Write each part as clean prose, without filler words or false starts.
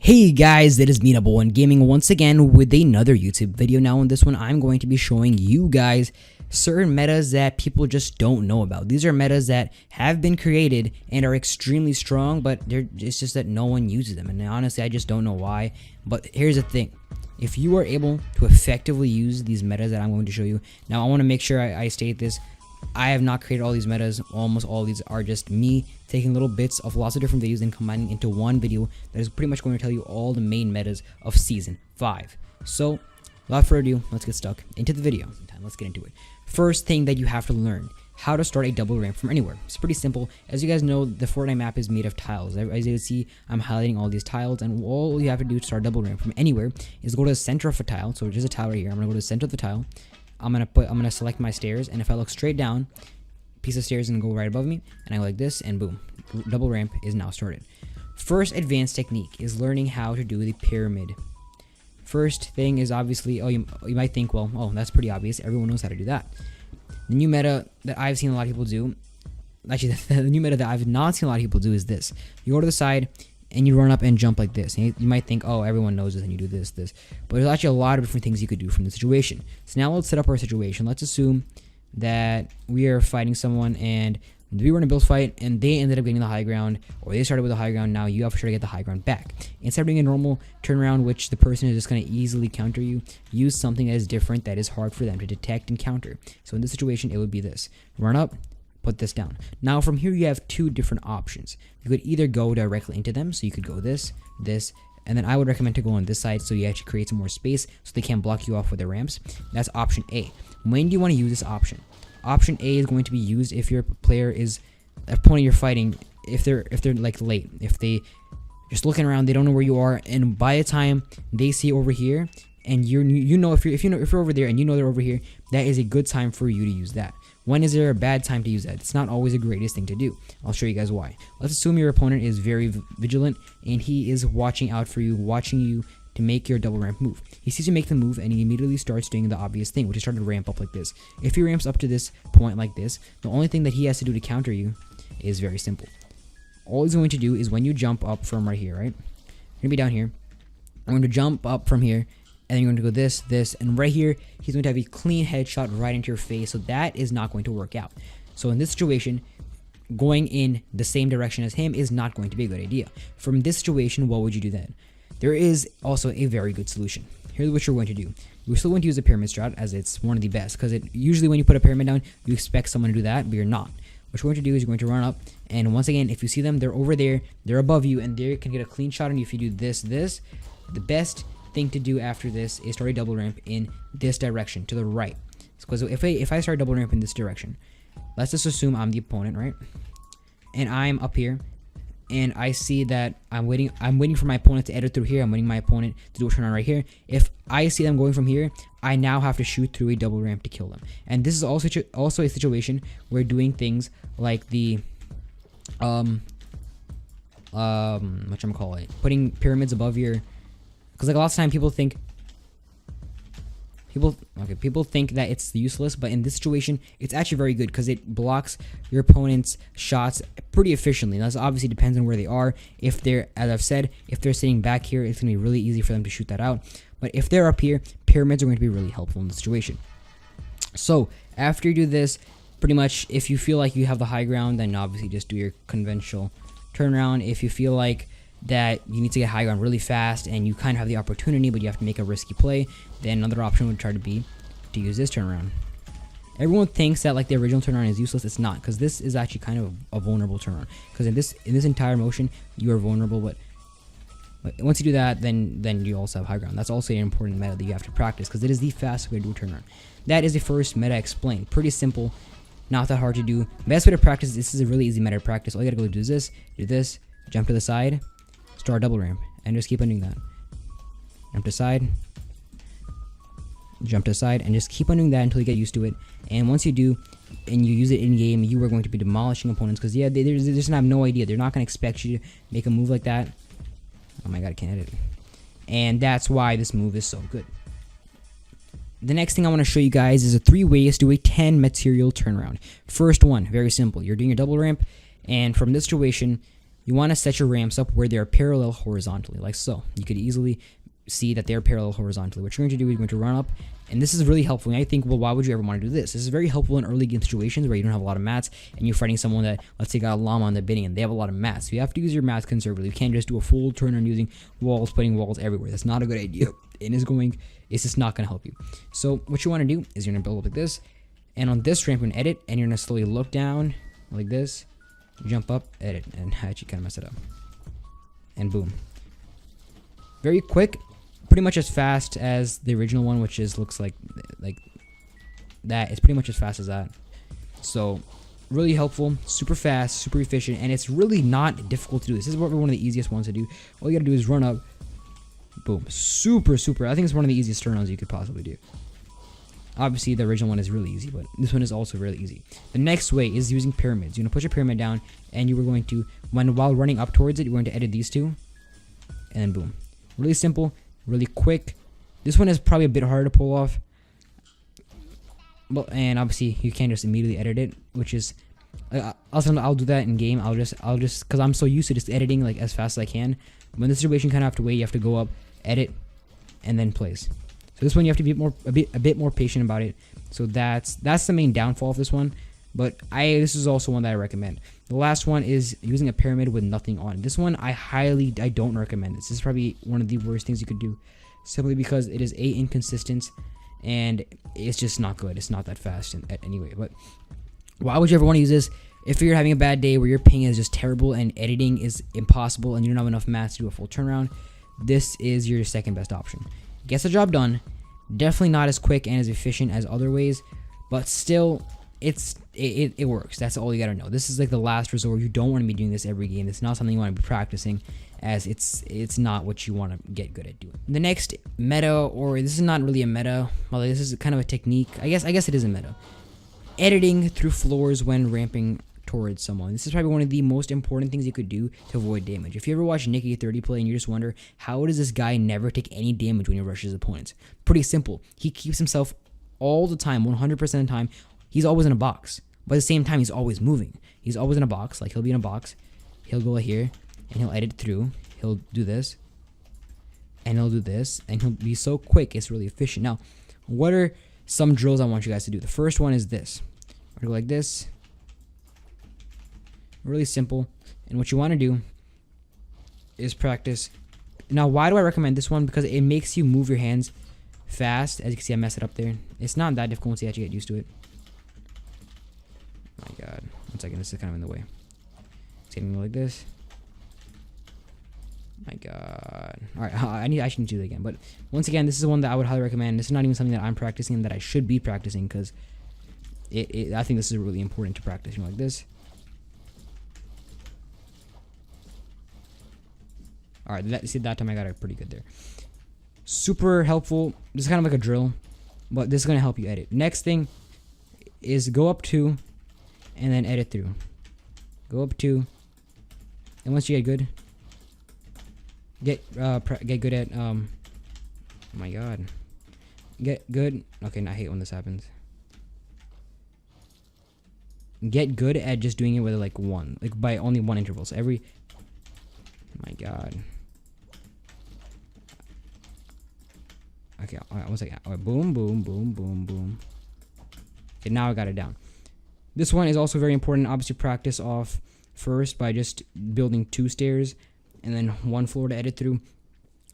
Hey guys, it is Meadow and Gaming once again with another YouTube video. Now in this one, I'm going to be showing you guys certain metas that people just don't know about. These are metas that have been created and are extremely strong, but it's just that no one uses them. And honestly, I just don't know why. But here's the thing. If you are able to effectively use these metas that I'm going to show you, now I want to make sure I state this. I have not created all these metas. Almost all of these are just me taking little bits of lots of different videos and combining into one video that is pretty much going to tell you all the main metas of Season 5. So, without further ado, let's get stuck into the video. Let's get into it. First thing that you have to learn, how to start a double ramp from anywhere. It's pretty simple. As you guys know, the Fortnite map is made of tiles. As you can see, I'm highlighting all these tiles, and all you have to do to start a double ramp from anywhere is go to the center of a tile. So there's a tile right here. I'm gonna go to the center of the tile. I'm gonna select my stairs, and if I look straight down, piece of stairs is gonna go right above me, and I go like this, and boom, double ramp is now started. First advanced technique is learning how to do the pyramid. First thing is obviously, you might think, well, oh, that's pretty obvious. Everyone knows how to do that. The new meta that I've seen a lot of people do, actually, the new meta that I've not seen a lot of people do is this. You go to the side, and you run up and jump like this. And you might think, oh, everyone knows this, and you do this. But there's actually a lot of different things you could do from the situation. So now let's set up our situation. Let's assume that we are fighting someone, and we were in a build fight, and they ended up getting the high ground, or they started with the high ground. Now you have to try to get the high ground back. Instead of doing a normal turnaround, which the person is just going to easily counter you, use something that is different, that is hard for them to detect and counter. So in this situation, it would be this. Run up, put this down. Now from here, you have two different options. You could either go directly into them, so you could go this, and then I would recommend to go on this side so you actually create some more space so they can't block you off with their ramps. That's option A. When do you want to use this option? Option A is going to be used if your player is, opponent you're fighting, if they're like late, if they just looking around, they don't know where you are, and by the time they see over here, and you know if you're over there and you know they're over here, that is a good time for you to use that. When is there a bad time to use that? It's not always the greatest thing to do. I'll show you guys why. Let's assume your opponent is very vigilant and he is watching out for you, watching you to make your double ramp move. He sees you make the move and he immediately starts doing the obvious thing, which is start to ramp up like this. If he ramps up to this point like this, the only thing that he has to do to counter you is very simple. All he's going to do is when you jump up from right here, right? You're going to be down here. I'm going to jump up from here, and then you're going to go this, and right here, he's going to have a clean headshot right into your face, so that is not going to work out. So in this situation, going in the same direction as him is not going to be a good idea. From this situation, what would you do then? There is also a very good solution. Here's what you're going to do. You're still going to use a pyramid strat, as it's one of the best, because usually when you put a pyramid down, you expect someone to do that, but you're not. What you're going to do is you're going to run up, and once again, if you see them, they're over there, they're above you, and they can get a clean shot on you if you do this. The best thing to do after this is start a double ramp in this direction, to the right. Because if I start double ramp in this direction, let's just assume I'm the opponent, right? And I'm up here, and I see that I'm waiting for my opponent to enter through here. I'm waiting my opponent to do a turn on right here. If I see them going from here, I now have to shoot through a double ramp to kill them. And this is also a situation where doing things like the putting pyramids above your, because like a lot of time people think that it's useless, but in this situation it's actually very good because it blocks your opponent's shots pretty efficiently. That obviously depends on where they are. If they're, as I've said, if they're sitting back here, it's going to be really easy for them to shoot that out. But if they're up here, pyramids are going to be really helpful in this situation. So after you do this, pretty much if you feel like you have the high ground, then obviously just do your conventional turnaround. If you feel like that you need to get high ground really fast and you kind of have the opportunity but you have to make a risky play, then another option would try to be to use this turnaround. Everyone thinks that like the original turnaround is useless. It's not, because this is actually kind of a vulnerable turnaround, because in this entire motion you are vulnerable, but once you do that, then you also have high ground. That's also an important meta that you have to practice, because it is the fastest way to do a turnaround. That is the first meta explained. Pretty simple, not that hard to do. Best way to practice, this is a really easy meta to practice. All you gotta go do is this, jump to the side, start double ramp, and just keep on doing that. Jump to side, and just keep on doing that until you get used to it. And once you do, and you use it in game, you are going to be demolishing opponents, because yeah, they just have no idea. They're not going to expect you to make a move like that. Oh my god, I can't edit it. And that's why this move is so good. The next thing I want to show you guys is 3 ways to do a 10 material turnaround. First one, very simple. You're doing your double ramp, and from this situation, you want to set your ramps up where they're parallel horizontally, like so. You could easily see that they're parallel horizontally. What you're going to do is you're going to run up, and this is really helpful. And I think, well, why would you ever want to do this? This is very helpful in early game situations where you don't have a lot of mats and you're fighting someone that, let's say, got a llama on the bidding and they have a lot of mats. So you have to use your mats conservatively. You can't just do a full turn on using walls, putting walls everywhere. That's not a good idea. It's just not going to help you. So what you want to do is you're going to build up like this, and on this ramp, you're going to edit, and you're going to slowly look down like this, jump up, edit, and I actually kind of mess it up. And boom. Very quick, pretty much as fast as the original one, which is looks like that. It's pretty much as fast as that. So really helpful, super fast, super efficient, and it's really not difficult to do. This is one of the easiest ones to do. All you gotta do is run up, boom, super. I think it's one of the easiest turn-ons you could possibly do. Obviously, the original one is really easy, but this one is also really easy. The next way is using pyramids. You're gonna push your pyramid down, and you were going to, while running up towards it, you're going to edit these two, and then boom. Really simple, really quick. This one is probably a bit harder to pull off, but and obviously you can't just immediately edit it, which is I'll do that in game. I'll just because I'm so used to just editing like as fast as I can. But in this situation, you kind of have to wait. You have to go up, edit, and then place. So this one you have to be a bit more patient about it. So that's the main downfall of this one. But this is also one that I recommend. The last one is using a pyramid with nothing on it. This one I don't recommend. This is probably one of the worst things you could do, simply because it is inconsistent and it's just not good. It's not that fast anyway. But why would you ever want to use this? If you're having a bad day where your ping is just terrible and editing is impossible and you don't have enough mats to do a full turnaround, this is your second best option. Gets the job done. Definitely not as quick and as efficient as other ways, but still it works. That's all you gotta know. This is like the last resort. You don't want to be doing this every game. It's not something you want to be practicing, as it's not what you want to get good at doing. The next meta, or this is not really a meta, well, this is kind of a technique. I guess it is a meta. Editing through floors when ramping towards someone. This is probably one of the most important things you could do to avoid damage. If you ever watch Nicky30 play and you just wonder, how does this guy never take any damage when he rushes opponents? Pretty simple. He keeps himself all the time, 100% of the time. He's always in a box, but at the same time, he's always moving. He's always in a box. Like, he'll be in a box, he'll go here, and he'll edit through. He'll do this, and he'll do this, and he'll be so quick. It's really efficient. Now, what are some drills I want you guys to do? The first one is this. We're gonna go like this. Really simple. And what you want to do is practice. Now, why do I recommend this one? Because it makes you move your hands fast. As you can see, I messed it up there. It's not that difficult once you actually get used to it. My god. One second, this is kind of in the way. It's getting like this. My god. Alright, I actually need to do that again. But once again, this is one that I would highly recommend. This is not even something that I'm practicing, that I should be practicing, because I think this is really important to practice. You know, like this. Alright, see, that time I got it pretty good there. Super helpful. This is kind of like a drill, but this is going to help you edit. Next thing is go up 2 and then edit through. Go up 2, and once you get good, get good at oh my god, get good. Okay, I hate when this happens. Get good at just doing it with like by only one interval. So every, my god. Okay, alright, 1 second. Alright, boom, boom, boom, boom, boom. Okay, now I got it down. This one is also very important. Obviously, practice off first by just building 2 stairs and then 1 floor to edit through.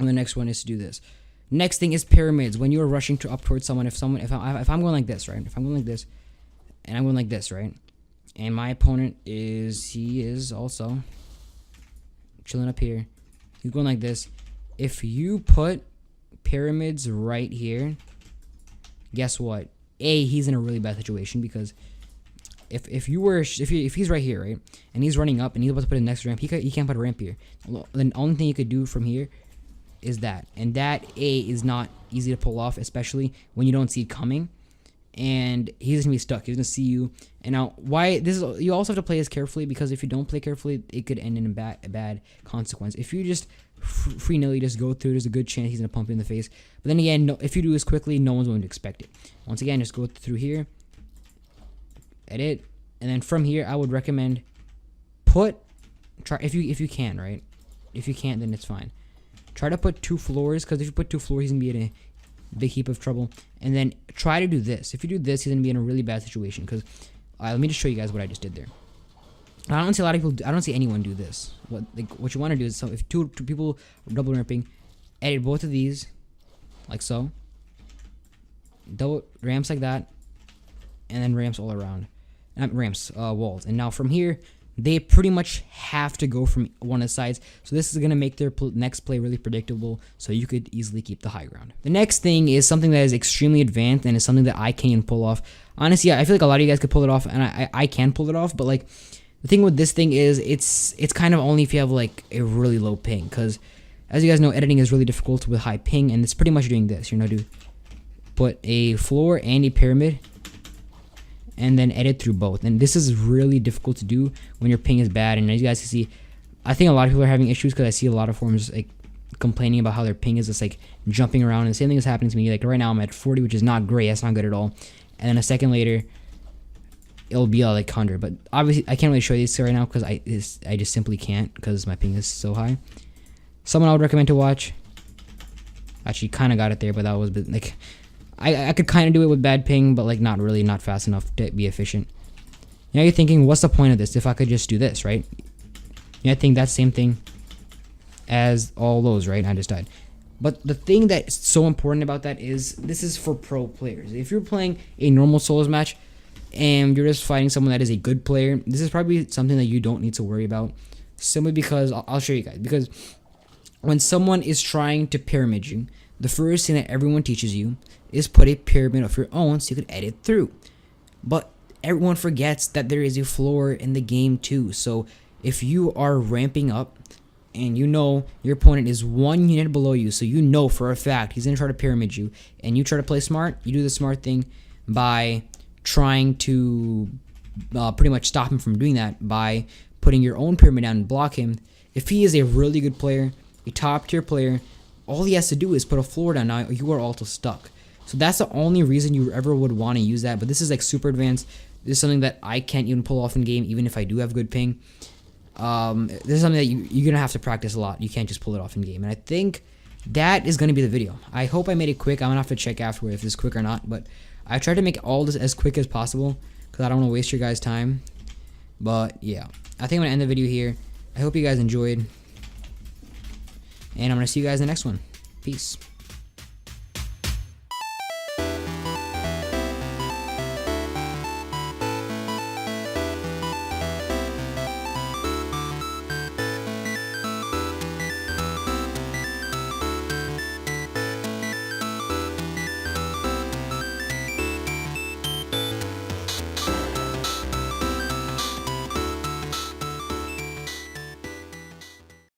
And the next one is to do this. Next thing is pyramids. When you're rushing up towards someone, if I'm going like this, right? If I'm going like this, and I'm going like this, right? And my opponent he is also chilling up here. He's going like this. If you put pyramids right here, guess what? He's in a really bad situation, because if he's right here, right, and he's running up and he's about to put a next ramp, he can't put a ramp here. The only thing you could do from here is that, and that is not easy to pull off, especially when you don't see it coming, and he's gonna be stuck. He's gonna see you. And now, why this is, you also have to play this carefully, because if you don't play carefully, it could end in a bad consequence. If you just free-nilly just go through, there's a good chance he's gonna pump you in the face. But then again, if you do this quickly, no one's going to expect it. Once again, just go through here, edit, and then from here, I would recommend put try if you can, right? If you can't, then it's fine. Try to put 2 floors, because if you put 2 floors, he's gonna be in a big heap of trouble. And then try to do this. If you do this, he's gonna be in a really bad situation. Because let me just show you guys what I just did there. I don't see a lot of people. I don't see anyone do this. What you want to do is, so if two people are double ramping, edit both of these, like so. Double ramps like that, and then ramps all around. Not ramps, walls. And now from here, they pretty much have to go from one of the sides. So this is gonna make their next play really predictable. So you could easily keep the high ground. The next thing is something that is extremely advanced and is something that I can't pull off. Honestly, I feel like a lot of you guys could pull it off, and I can pull it off. But like, the thing with this thing is, it's kind of only if you have like a really low ping. Because as you guys know, editing is really difficult with high ping, and it's pretty much doing this. You know, do put a floor and a pyramid, and then edit through both. And this is really difficult to do when your ping is bad. And as you guys can see, I think a lot of people are having issues, because I see a lot of forums like complaining about how their ping is just like jumping around. And the same thing is happening to me. Like right now I'm at 40, which is not great. That's not good at all. And then a second later, it'll be like 100. But obviously I can't really show you this right now, because I just simply can't, because my ping is so high. Someone I would recommend to watch, actually kind of got it there, but that was like, I could kind of do it with bad ping, but like not really, not fast enough to be efficient. Now you're thinking, what's the point of this if I could just do this, right? Yeah, I think that's the same thing as all those, right? I just died. But the thing that's so important about that is, this is for pro players. If you're playing a normal solos match and you're just fighting someone that is a good player, this is probably something that you don't need to worry about. Simply because, I'll show you guys. Because when someone is trying to pyramid you, the first thing that everyone teaches you is put a pyramid of your own so you can edit through. But everyone forgets that there is a floor in the game too. So if you are ramping up and you know your opponent is 1 unit below you, so you know for a fact he's going to try to pyramid you, and you try to play smart, you do the smart thing by trying to pretty much stop him from doing that by putting your own pyramid down and block him. If he is a really good player, a top tier player, all he has to do is put a floor down. Now you are also stuck. So that's the only reason you ever would want to use that. But this is like super advanced. This is something that I can't even pull off in game, even if I do have good ping. This is something that you're gonna have to practice a lot. You can't just pull it off in game. And I think that is gonna be the video. I hope I made it quick. I'm gonna have to check afterward if this is quick or not. But I tried to make all this as quick as possible, because I don't want to waste your guys' time. But yeah, I think I'm gonna end the video here. I hope you guys enjoyed, and I'm gonna see you guys in the next one. Peace.